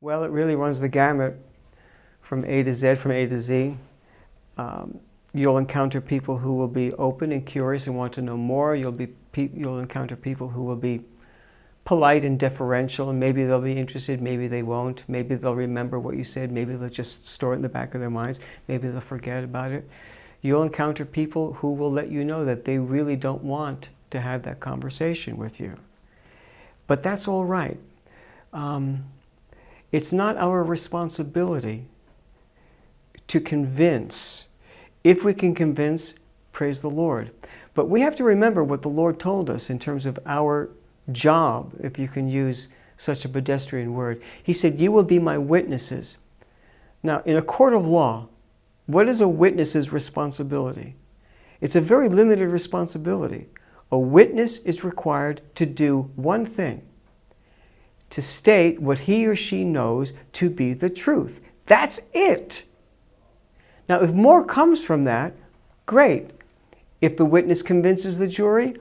Well, it really runs the gamut from A to Z, from A to Z. You'll encounter people who will be open and curious and want to know more. You'll encounter people who will be polite and deferential, and maybe they'll be interested, maybe they won't. Maybe they'll remember what you said, maybe they'll just store it in the back of their minds, maybe they'll forget about it. You'll encounter people who will let you know that they really don't want to have that conversation with you. But that's all right. It's not our responsibility to convince. If we can convince, praise the Lord. But we have to remember what the Lord told us in terms of our job, if you can use such a pedestrian word. He said, "You will be my witnesses." Now, in a court of law, what is a witness's responsibility? It's a very limited responsibility. A witness is required to do one thing: to state what he or she knows to be the truth. That's it. Now, if more comes from that, great. If the witness convinces the jury,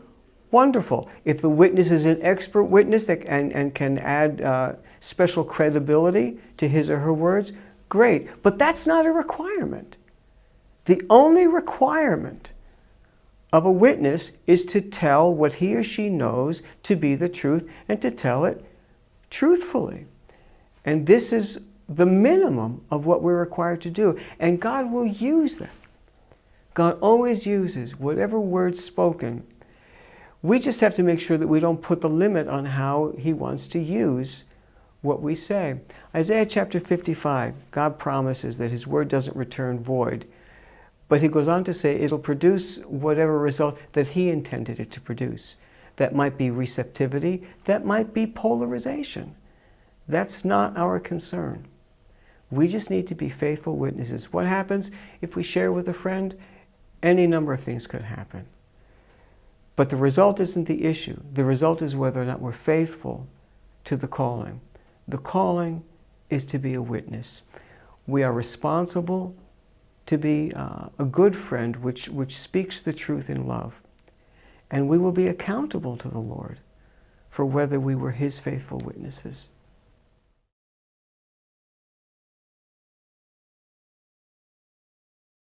wonderful. If the witness is an expert witness and can add special credibility to his or her words, great. But that's not a requirement. The only requirement of a witness is to tell what he or she knows to be the truth and to tell it truthfully. And this is the minimum of what we're required to do. And God will use that. God always uses whatever words spoken. We just have to make sure that we don't put the limit on how He wants to use what we say. Isaiah chapter 55, God promises that His word doesn't return void. But He goes on to say it'll produce whatever result that He intended it to produce. That might be receptivity, that might be polarization. That's not our concern. We just need to be faithful witnesses. What happens if we share with a friend? Any number of things could happen. But the result isn't the issue. The result is whether or not we're faithful to the calling. The calling is to be a witness. We are responsible to be a good friend which speaks the truth in love. And we will be accountable to the Lord for whether we were His faithful witnesses.